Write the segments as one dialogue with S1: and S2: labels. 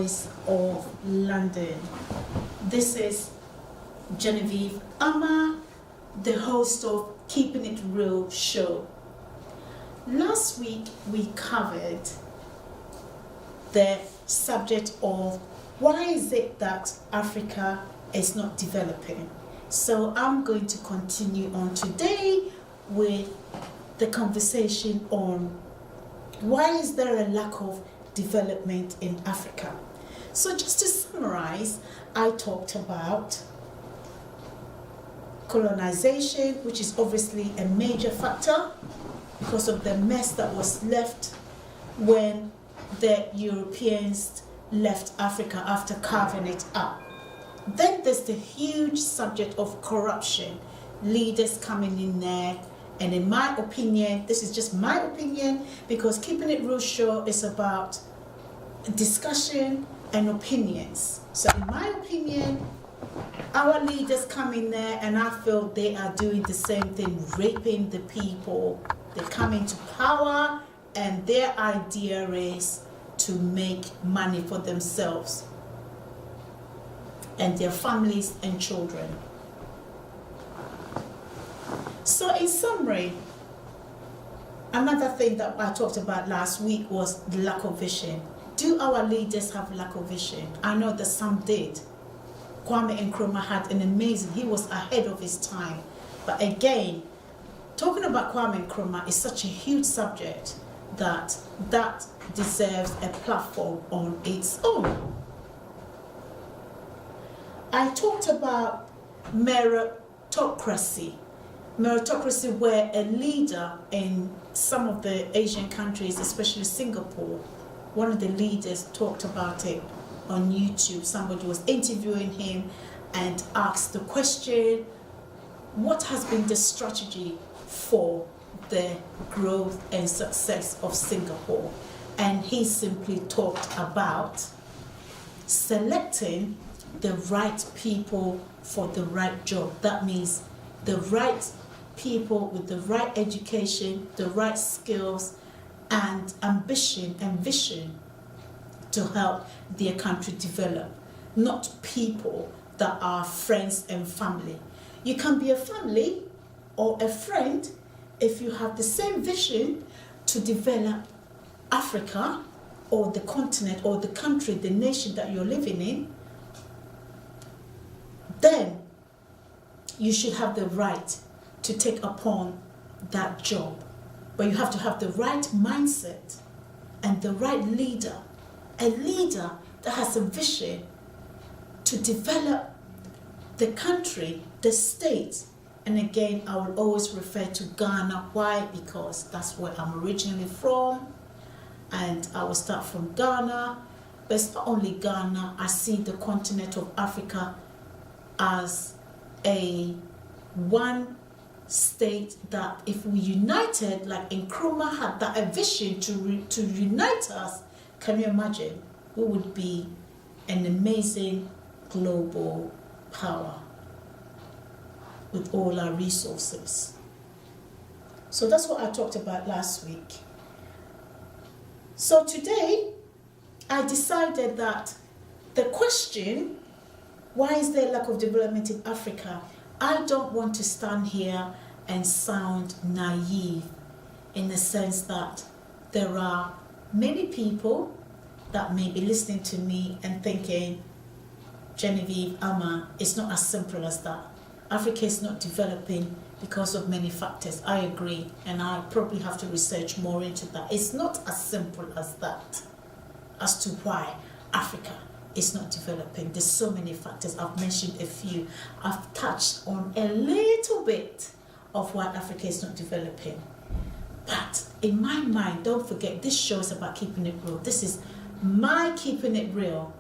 S1: Voice of London. This is Genevieve Ama, the host of Keeping It Real show. Last week we covered the subject of why is it that Africa is not developing. So I'm going to continue on today with the conversation on why is there a lack of development in Africa. So just to summarize, I talked about colonization, which is obviously a major factor because of the mess that was left when the Europeans left Africa after carving it up. Then there's the huge subject of corruption, leaders coming in there, and in my opinion, this is just my opinion, because Keeping It Real show is about discussion and opinions. So in my opinion, our leaders come in there and I feel they are doing the same thing, raping the people. They come into power and their idea is to make money for themselves and their families and children. So in summary, another thing that I talked about last week was the lack of vision. Do our leaders have lack of vision? I know that some did. Kwame Nkrumah had an amazing, he was ahead of his time. But again, talking about Kwame Nkrumah is such a huge subject that deserves a platform on its own. I talked about meritocracy where a leader in some of the Asian countries, especially Singapore, one of the leaders talked about it on YouTube. Somebody was interviewing him and asked the question, what has been the strategy for the growth and success of Singapore? And he simply talked about selecting the right people for the right job. That means the right people with the right education, the right skills, and ambition and vision to help their country develop, not people that are friends and family. You can be a family or a friend if you have the same vision to develop Africa or the continent or the country, the nation that you're living in. Then you should have the right to take upon that job. But you have to have the right mindset and the right leader, a leader that has a vision to develop the country, the state. And again, I will always refer to Ghana. Why? Because that's where I'm originally from, and I will start from Ghana. But it's not only Ghana. I see the continent of Africa as a one state that if we united, like Nkrumah had that a vision to unite us, can you imagine? We would be an amazing global power with all our resources. So that's what I talked about last week. So today, I decided that the question, why is there lack of development in Africa? I don't want to stand here and sound naive in the sense that there are many people that may be listening to me and thinking, Genevieve, Ama, it's not as simple as that. Africa is not developing because of many factors. I agree, and I probably have to research more into that. It's not as simple as that, as to why Africa is not developing. There's so many factors. I've mentioned a few. I've touched on a little bit of why Africa is not developing. But in my mind, don't forget, this show is about keeping it real. This is my keeping it real.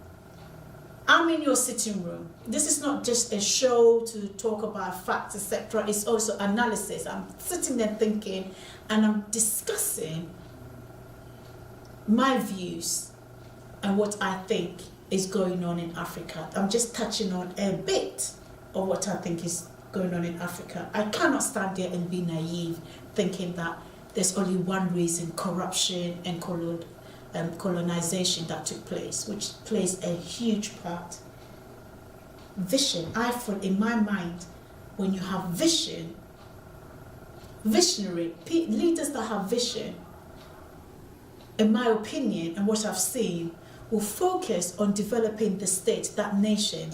S1: I'm in your sitting room. This is not just a show to talk about facts, etc. It's also analysis. I'm sitting there thinking and I'm discussing my views and what I think is going on in Africa. I'm just touching on a bit of what I think is going on in Africa. I cannot stand there and be naive thinking that there's only one reason, corruption and colonization that took place, which plays a huge part. Vision. I feel in my mind, when you have vision, visionary leaders that have vision, in my opinion and what I've seen, will focus on developing the state, that nation,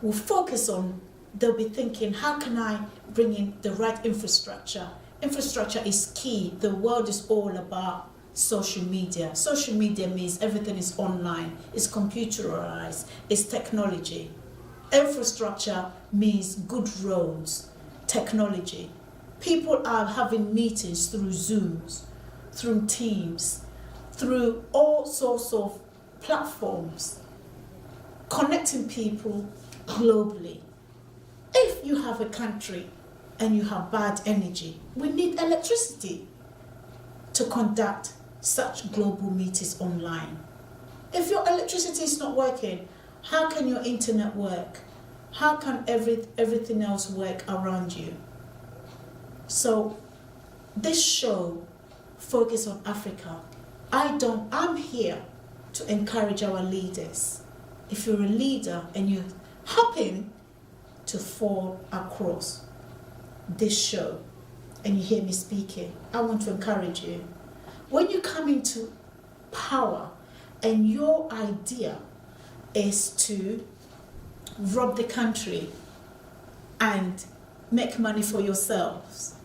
S1: will focus on, they'll be thinking, how can I bring in the right infrastructure? Infrastructure is key. The world is all about social media. Social media means everything is online, it's computerized, it's technology. Infrastructure means good roads, technology. People are having meetings through Zooms, through Teams, through all sorts of platforms, connecting people globally. If you have a country and you have bad energy, we need electricity to conduct such global meetings online. If your electricity is not working, how can your internet work? How can everything else work around you? So this show focuses on Africa. I'm here to encourage our leaders. If you're a leader and you happen to fall across this show and you hear me speaking, I want to encourage you. When you come into power and your idea is to rob the country and make money for yourselves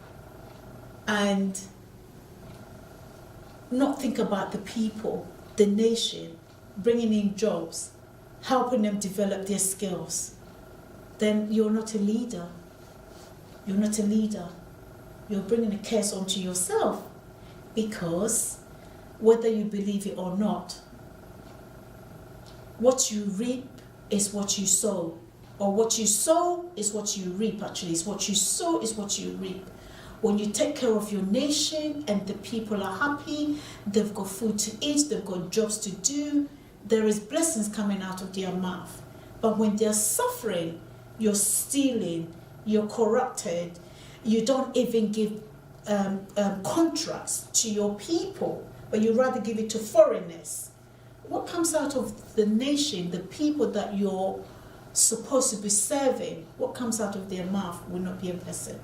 S1: and not think about the people, the nation, bringing in jobs, helping them develop their skills, then you're not a leader. You're not a leader. You're bringing a curse onto yourself, because whether you believe it or not, what you reap is what you sow, or what you sow is what you reap. Actually, it's what you sow is what you reap. When you take care of your nation and the people are happy, they've got food to eat, they've got jobs to do, there is blessings coming out of their mouth. But when they're suffering, you're stealing, you're corrupted, you don't even give contracts to your people, but you rather give it to foreigners. What comes out of the nation, the people that you're supposed to be serving, what comes out of their mouth will not be a blessing.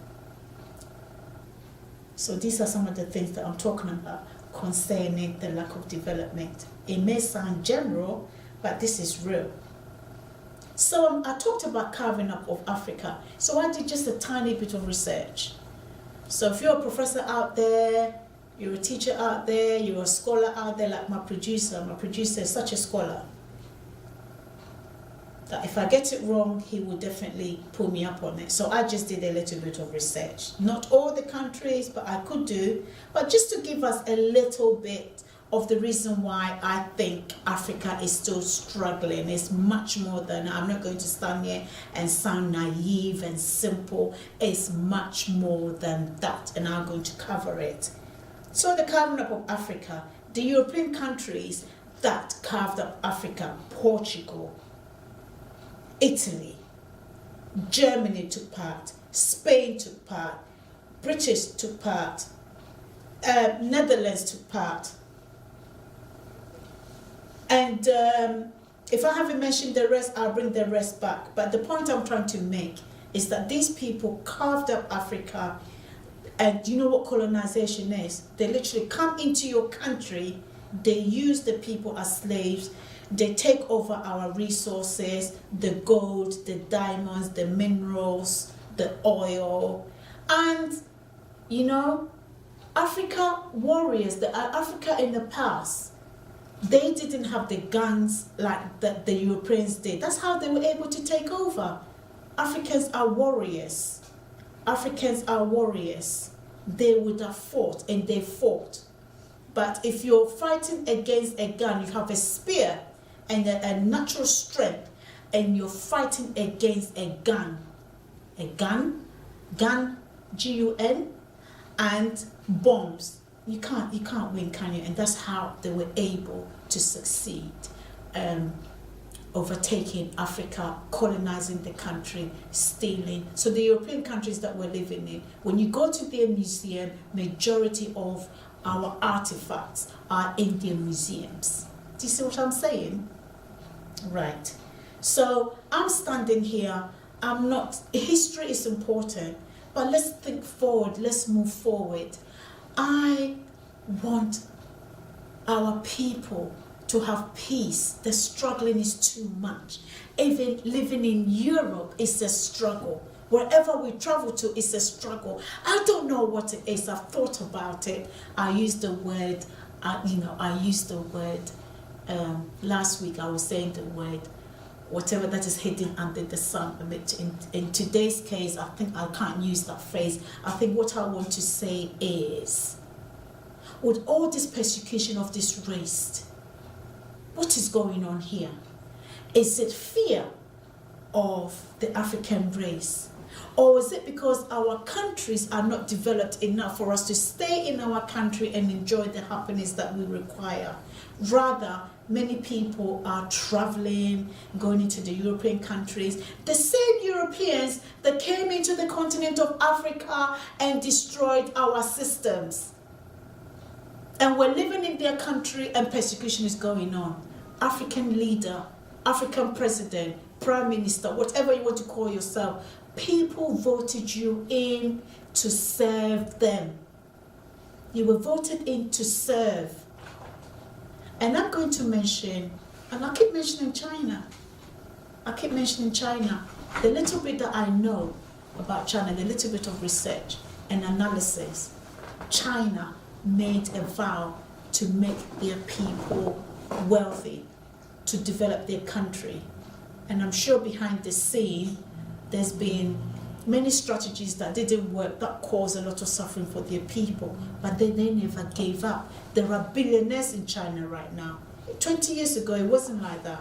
S1: So these are some of the things that I'm talking about concerning the lack of development. It may sound general, but this is real. So I talked about carving up of Africa. So I did just a tiny bit of research. So if you're a professor out there, you're a teacher out there, you're a scholar out there, like my producer is such a scholar that if I get it wrong, he will definitely pull me up on it. So I just did a little bit of research. Not all the countries, but I could do, but just to give us a little bit of the reason why I think Africa is still struggling. It's much more than, I'm not going to stand here and sound naive and simple. It's much more than that, and I'm going to cover it. So the carving up of Africa, the European countries that carved up Africa, Portugal, Italy, Germany took part, Spain took part, British took part, Netherlands took part. And if I haven't mentioned the rest, I'll bring the rest back. But the point I'm trying to make is that these people carved up Africa, and you know what colonization is? They literally come into your country, they use the people as slaves, they take over our resources, the gold, the diamonds, the minerals, the oil. And, you know, Africa warriors, Africa in the past, they didn't have the guns like the Europeans did. That's how they were able to take over. Africans are warriors. Africans are warriors. They would have fought, and they fought. But if you're fighting against a gun, you have a spear and a natural strength, and you're fighting against a gun, gun, G-U-N, and bombs. You can't win, can you? And that's how they were able to succeed, overtaking Africa, colonizing the country, stealing. So the European countries that we're living in, when you go to their museum, majority of our artifacts are in their museums. Do you see what I'm saying? Right. So I'm standing here. I'm not, history is important, but let's think forward, let's move forward. I want our people to have peace. The struggling is too much. Even living in Europe is a struggle. Wherever we travel to, it's a struggle. I don't know what it is. I've thought about it. I used the word, last week I was saying the word, whatever that is hidden under the sun. In today's case, I think I can't use that phrase. I think what I want to say is, with all this persecution of this race, what is going on here? Is it fear of the African race? Or is it because our countries are not developed enough for us to stay in our country and enjoy the happiness that we require? Rather, many people are traveling, going into the European countries. The same Europeans that came into the continent of Africa and destroyed our systems. And we're living in their country and persecution is going on. African leader, African president, prime minister, whatever you want to call yourself, people voted you in to serve them. You were voted in to serve. And I'm going to mention, and I keep mentioning China. The little bit that I know about China, the little bit of research and analysis, China made a vow to make their people wealthy, to develop their country. And I'm sure behind the scene, there's been many strategies that didn't work, that caused a lot of suffering for their people, but then they never gave up. There are billionaires in China right now. 20 years ago, it wasn't like that.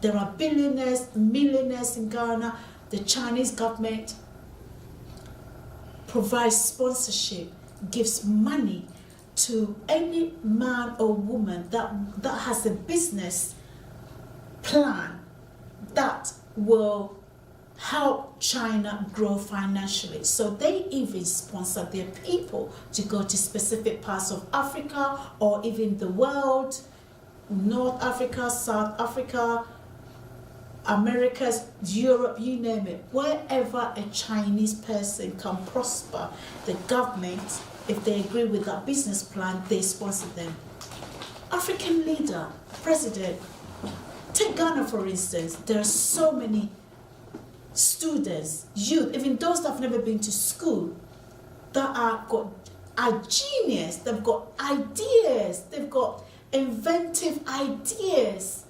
S1: There are billionaires, millionaires in Ghana. The Chinese government provides sponsorship, gives money to any man or woman that has a business plan that will help China grow financially. So they even sponsor their people to go to specific parts of Africa or even the world, North Africa, South Africa, Americas, Europe, you name it. Wherever a Chinese person can prosper, the government, if they agree with that business plan, they sponsor them. African leader, president, take Ghana for instance. There are so many students, youth, even those that have never been to school, that are genius. They've got ideas, they've got inventive ideas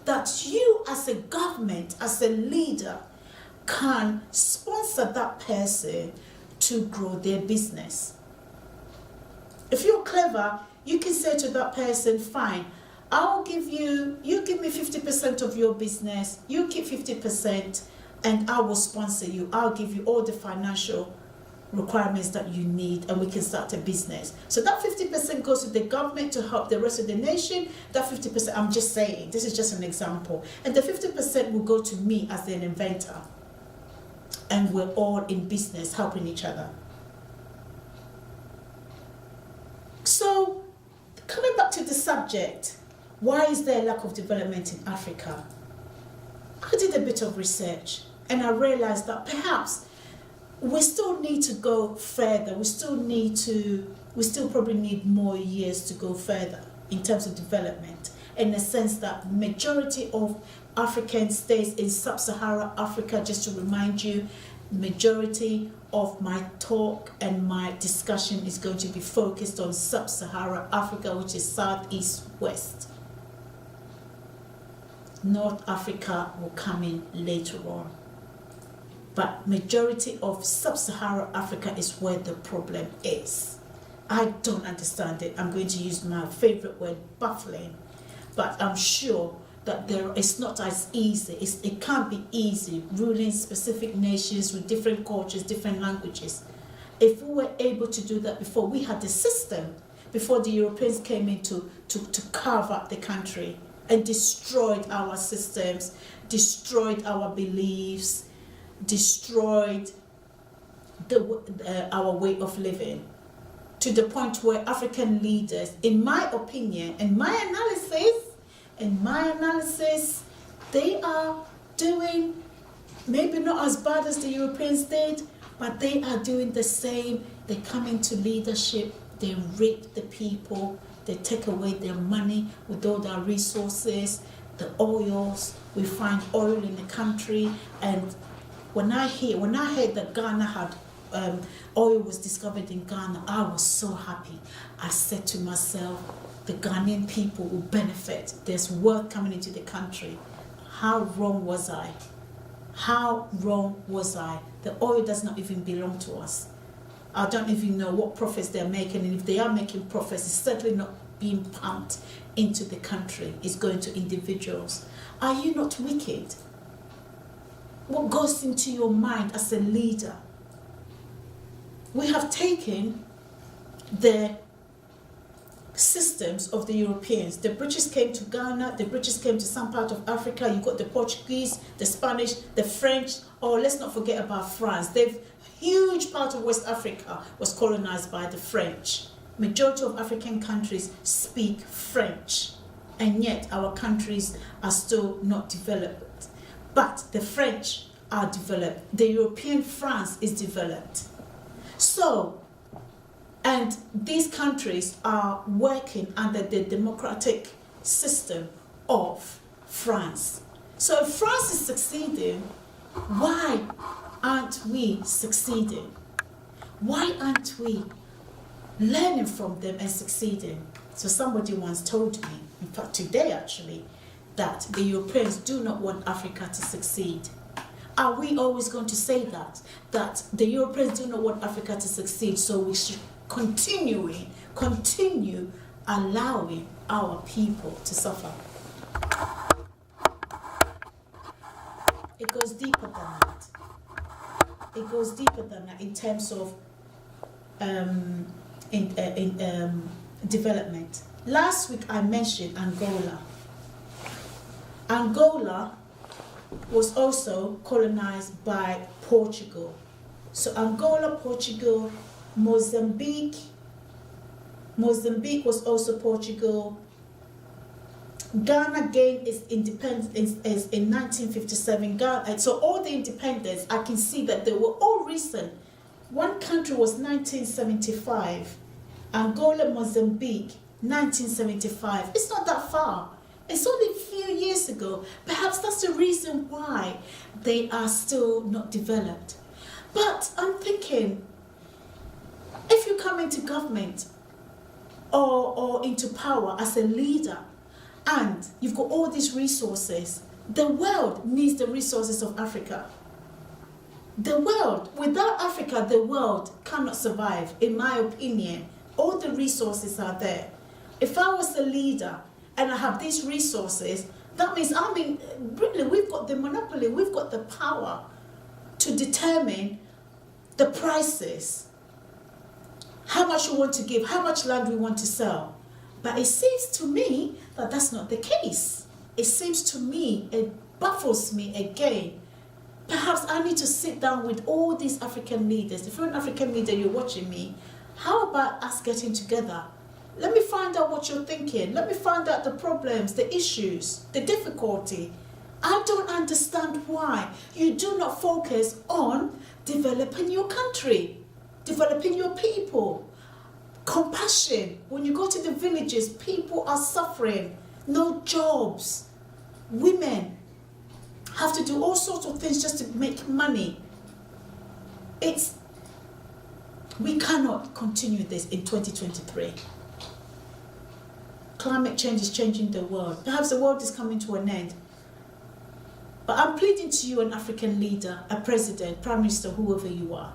S1: that you as a government, as a leader, can sponsor that person to grow their business. If you're clever, you can say to that person, fine, I'll give you give me 50% of your business, you keep 50%, and I will sponsor you. I'll give you all the financial requirements that you need, and we can start a business. So that 50% goes to the government to help the rest of the nation. That 50%, I'm just saying, this is just an example. And the 50% will go to me as an inventor. And we're all in business, helping each other. So, coming back to the subject, why is there a lack of development in Africa? I did a bit of research and I realized that perhaps we still need to go further. We still probably need more years to go further in terms of development, in the sense that majority of African states in sub-Saharan Africa, just to remind you, majority of my talk and my discussion is going to be focused on sub-Saharan Africa, which is Southeast West. North Africa will come in later on. But majority of sub-Saharan Africa is where the problem is. I don't understand it. I'm going to use my favorite word, baffling. But I'm sure that it's not as easy. It can't be easy ruling specific nations with different cultures, different languages. If we were able to do that before, we had a system before the Europeans came in to carve up the country and destroyed our systems, destroyed our beliefs, destroyed our way of living. to the point where African leaders, in my opinion, in my analysis, they are doing maybe not as bad as the Europeans did, but they are doing the same. They come into leadership, they rape the people, they take away their money with all their resources, the oils. We find oil in the country, and when I heard that Ghana had oil was discovered in Ghana, I was so happy. I said to myself, the Ghanaian people will benefit. There's wealth coming into the country. How wrong was I? How wrong was I? The oil does not even belong to us. I don't even know what profits they're making, and if they are making profits, it's certainly not being pumped into the country. It's going to individuals. Are you not wicked? What goes into your mind as a leader? We have taken the systems of the Europeans. The British came to Ghana, the British came to some part of Africa, you got the Portuguese, the Spanish, the French, or let's not forget about France. Huge part of West Africa was colonized by the French. Majority of African countries speak French, and yet our countries are still not developed. But the French are developed. The European France is developed. So, and these countries are working under the democratic system of France. So if France is succeeding, why aren't we succeeding? Why aren't we learning from them and succeeding? So somebody once told me, in fact today actually, that the Europeans do not want Africa to succeed. Are we always going to say that? That the Europeans do not want Africa to succeed, so we should continue allowing our people to suffer? It goes deeper than that. It goes deeper than that in terms of development. Last week I mentioned Angola. Angola was also colonized by Portugal. So Angola, Portugal, Mozambique was also Portugal. Ghana gained its independence in 1957. So all the independence, I can see that they were all recent. One country was 1975. Angola, Mozambique, 1975. It's not that far. It's only a few years ago. Perhaps that's the reason why they are still not developed. But I'm thinking, if you come into government or into power as a leader, and you've got all these resources, the world needs the resources of Africa. The world, without Africa, the world cannot survive, in my opinion. All the resources are there. If I was a leader and I have these resources, that means, really, we've got the monopoly, we've got the power to determine the prices, how much we want to give, how much land we want to sell. But it seems to me that that's not the case. It seems to me, it baffles me again. Perhaps I need to sit down with all these African leaders. If you're an African leader, you're watching me, how about us getting together? Let me find out what you're thinking. Let me find out the problems, the issues, the difficulty. I don't understand why you do not focus on developing your country, developing your people. Compassion. When you go to the villages, people are suffering, no jobs. Women have to do all sorts of things just to make money. We cannot continue this in 2023. Climate change is changing the world. Perhaps the world is coming to an end. But I'm pleading to you, an African leader, a president, prime minister, whoever you are.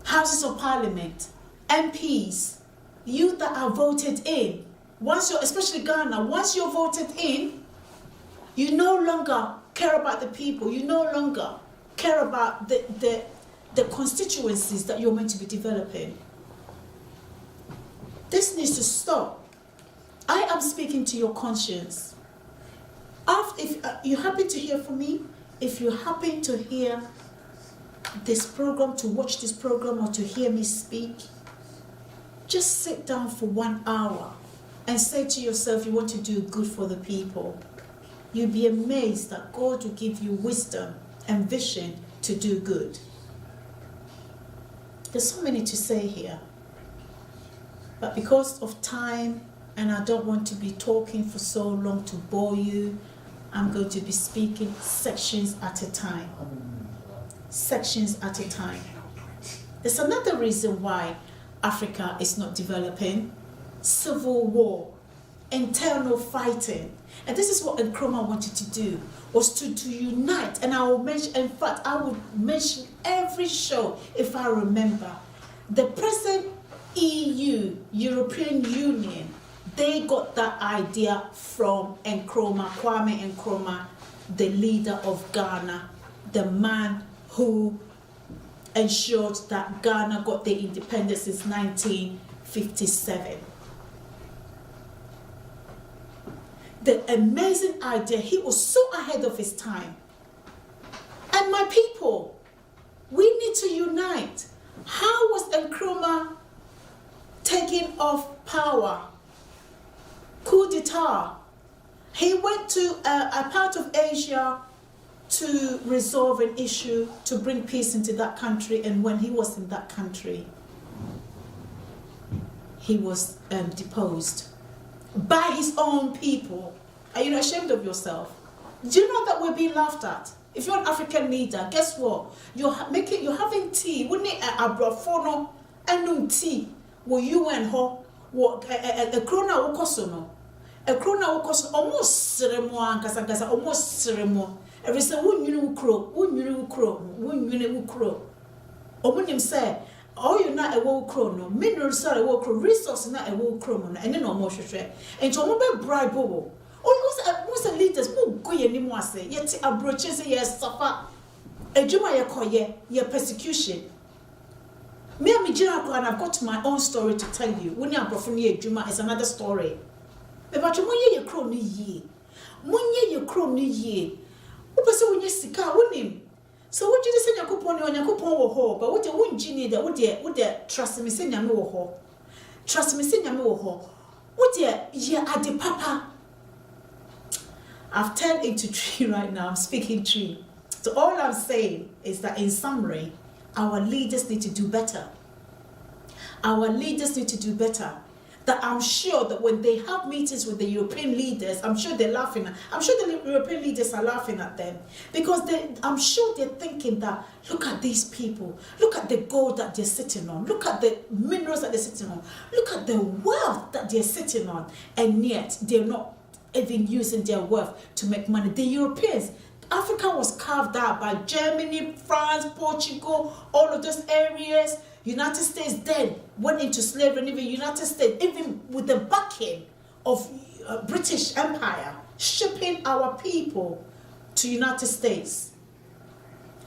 S1: Houses of Parliament, MPs, you that are voted in, especially Ghana, once you're voted in, you no longer care about the people, you no longer care about the constituencies that you're meant to be developing. This needs to stop. I am speaking to your conscience. If you happen to hear from me, if you happen to hear this program, to watch this program, or to hear me speak, just sit down for 1 hour and say to yourself, you want to do good for the people. You'll be amazed that God will give you wisdom and vision to do good. There's so many to say here, but because of time, and I don't want to be talking for so long to bore you, I'm going to be speaking sections at a time. Sections at a time. There's another reason why Africa is not developing. Civil war, internal fighting. And this is what Nkrumah wanted to do, was to unite. And I will mention, in fact, I would mention every show, if I remember, the present EU, European Union, they got that idea from Nkrumah, Kwame Nkrumah, the leader of Ghana, the man who ensured that Ghana got their independence since 1957. The amazing idea, he was so ahead of his time. And my people, we need to unite. How was Nkrumah taking off power? Coup d'etat. He went to a part of Asia to resolve an issue, to bring peace into that country, and when he was in that country, he was deposed by his own people. Are you not ashamed of yourself? Do you know that we're being laughed at? If you're an African leader, guess what? You're having tea. Wouldn't it abrafono and tea? Will you and her? What a krona wokosono? A krona wokoso almost ceremony, kasangasa almost ceremony. Every say wun yunu ukro. Omunim say, oh, you're not a woe chrono, minerals are a woe chrono, resources not a woe chrono, and then no more share. And to mobile bribe bobo. Oh, most of the leaders who go anymore say, yet a broaches yes suffer. A juma ya koye, your persecution. Me and Mijina, and I've got my own story to tell you. When you're profanely juma is another story. But you money your crony ye. Money your crony ye. Who person when you sika winning? So what you say Yakupon on Yakupon or ho, but what you wouldn't genie that would there trust me saying Yamu ho? Trust me saying Yamu ho. What dear ye are the papa? I've turned into tree right now, I'm speaking tree. So all I'm saying is that in summary, our leaders need to do better. Our leaders need to do better. That I'm sure that when they have meetings with the European leaders, I'm sure they're laughing. I'm sure the European leaders are laughing at them. Because I'm sure they're thinking that, look at these people. Look at the gold that they're sitting on. Look at the minerals that they're sitting on. Look at the wealth that they're sitting on. And yet, they're not even using their wealth to make money. The Europeans, Africa was carved out by Germany, France, Portugal, all of those areas. United States then went into slavery, and even United States, even with the backing of British Empire, shipping our people to United States.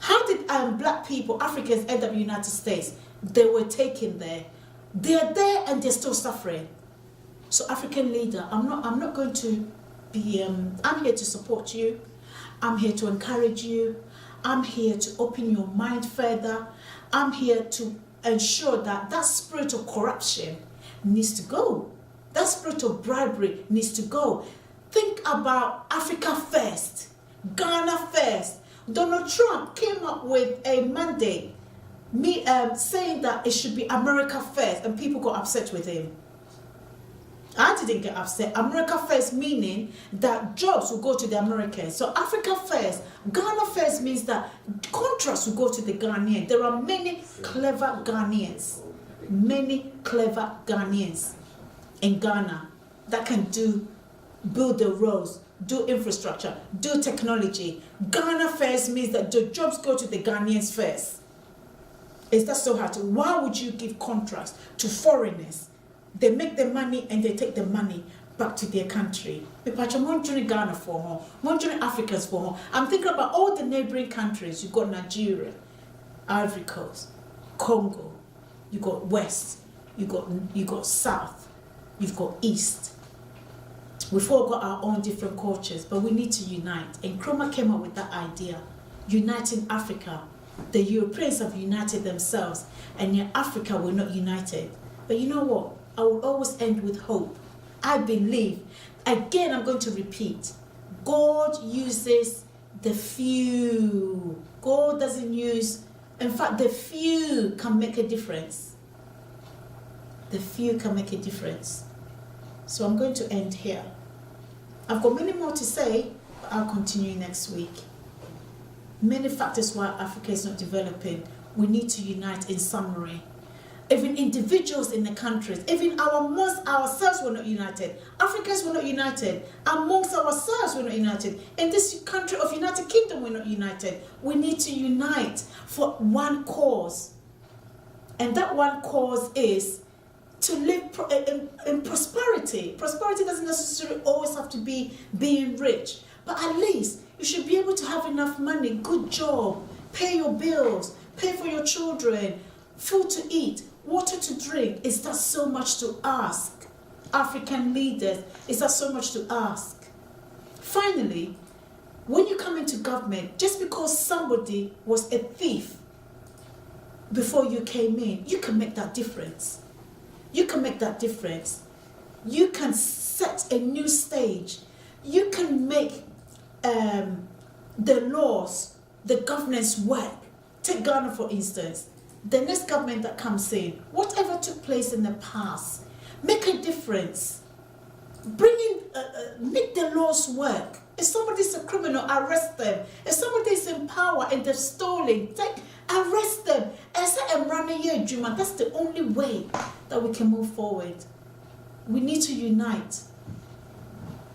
S1: How did black people, Africans, end up in United States? They were taken there. They're there and they're still suffering. So African leader, I'm not going to be, I'm here to support you. I'm here to encourage you. I'm here to open your mind further. I'm here to ensure that that spirit of corruption needs to go. That spirit of bribery needs to go. Think about Africa first, Ghana first. Donald Trump came up with a mandate saying that it should be America first, and people got upset with him. I didn't get upset. America first meaning that jobs will go to the Americans. So Africa first, Ghana first means that contracts will go to the Ghanaians. There are many clever Ghanaians in Ghana that can build the roads, do infrastructure, do technology. Ghana first means that the jobs go to the Ghanaians first. Is that so hard? Why would you give contracts to foreigners? They make the money and they take the money back to their country. Ghana for her, Africans for her. I'm thinking about all the neighboring countries. You've got Nigeria, Ivory Coast, Congo, you've got West, you got South, you've got East. We've all got our own different cultures, but we need to unite. And Nkrumah came up with that idea, uniting Africa. The Europeans have united themselves, and yet Africa were not united. But you know what? I will always end with hope. I believe, again, I'm going to repeat, God uses the few. God doesn't use, in fact, the few can make a difference. The few can make a difference. So I'm going to end here. I've got many more to say, but I'll continue next week. Many factors why Africa is not developing. We need to unite in summary. Even individuals in the countries, even amongst ourselves were not united. Africans were not united. Amongst ourselves we're not united. In this country of United Kingdom we're not united. We need to unite for one cause. And that one cause is to live in prosperity. Prosperity doesn't necessarily always have to be being rich. But at least you should be able to have enough money, good job, pay your bills, pay for your children, food to eat, water to drink. Is that so much to ask? African leaders, is that so much to ask? Finally, when you come into government, just because somebody was a thief before you came in, you can make that difference. You can make that difference. You can set a new stage. You can make the laws, the governance work. Take Ghana for instance. The next government that comes in, whatever took place in the past, make a difference. Bring in, make the laws work. If somebody's a criminal, arrest them. If somebody's in power and they're stealing, arrest them. That's the only way that we can move forward. We need to unite.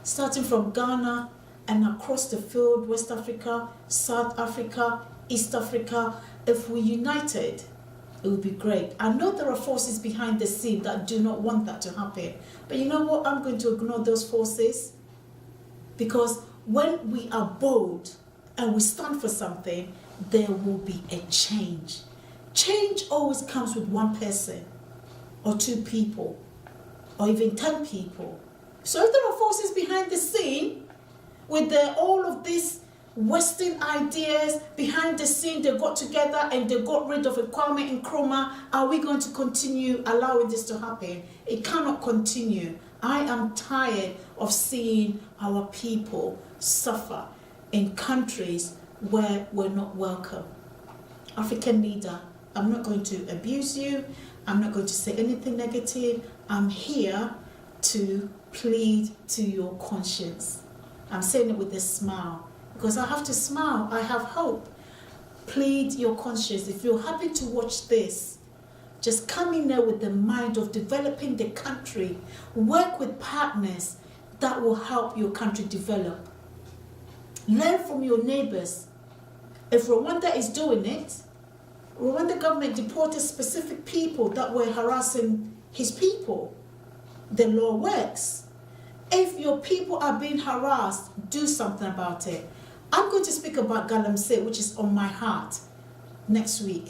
S1: Starting from Ghana and across the field, West Africa, South Africa, East Africa. If we united, it would be great. I know there are forces behind the scene that do not want that to happen. But you know what? I'm going to ignore those forces. Because when we are bold and we stand for something, there will be a change. Change always comes with one person or two people or even 10 people. So if there are forces behind the scene with all of these Western ideas behind the scene, they got together and they got rid of Kwame Nkrumah, are we going to continue allowing this to happen? It cannot continue. I am tired of seeing our people suffer in countries where we're not welcome. African leader, I'm not going to abuse you. I'm not going to say anything negative. I'm here to plead to your conscience. I'm saying it with a smile. Because I have to smile, I have hope. Plead your conscience. If you're happy to watch this, just come in there with the mind of developing the country. Work with partners that will help your country develop. Learn from your neighbors. If Rwanda is doing it, Rwanda government deported specific people that were harassing his people. The law works. If your people are being harassed, do something about it. I'm going to speak about Galamsey, which is on my heart, next week.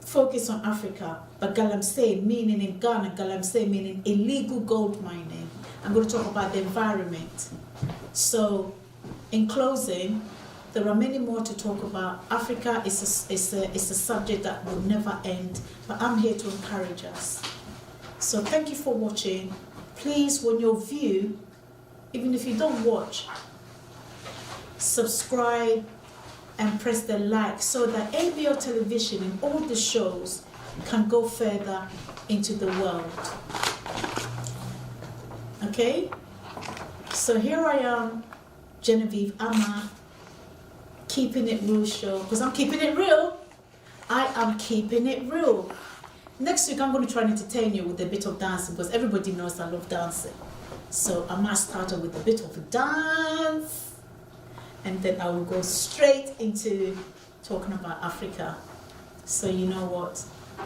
S1: Focus on Africa, but Galamsey meaning in Ghana, Galamsey meaning illegal gold mining. I'm going to talk about the environment. So, in closing, there are many more to talk about. Africa is a subject that will never end, but I'm here to encourage us. So thank you for watching. Please, when you view, even if you don't watch, subscribe and press the like so that ABL television and all the shows can go further into the world. Okay? So here I am, Genevieve Ama, keeping it real show, because I'm keeping it real. I am keeping it real. Next week I'm going to try and entertain you with a bit of dancing, because everybody knows I love dancing. So I might start with a bit of a dance, and then I will go straight into talking about Africa. So you know what?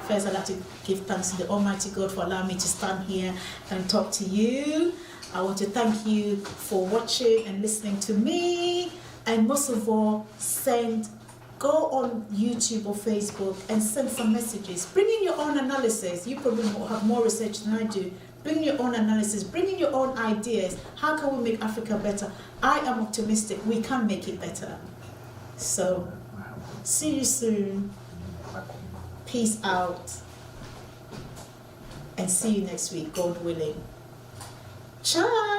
S1: First, I'd like to give thanks to the Almighty God for allowing me to stand here and talk to you. I want to thank you for watching and listening to me. And most of all, go on YouTube or Facebook and send some messages. Bring in your own analysis. You probably have more research than I do. Bring your own analysis. Bring in your own ideas. How can we make Africa better? I am optimistic. We can make it better. So, See you soon. Peace out. And see you next week, God willing. Ciao.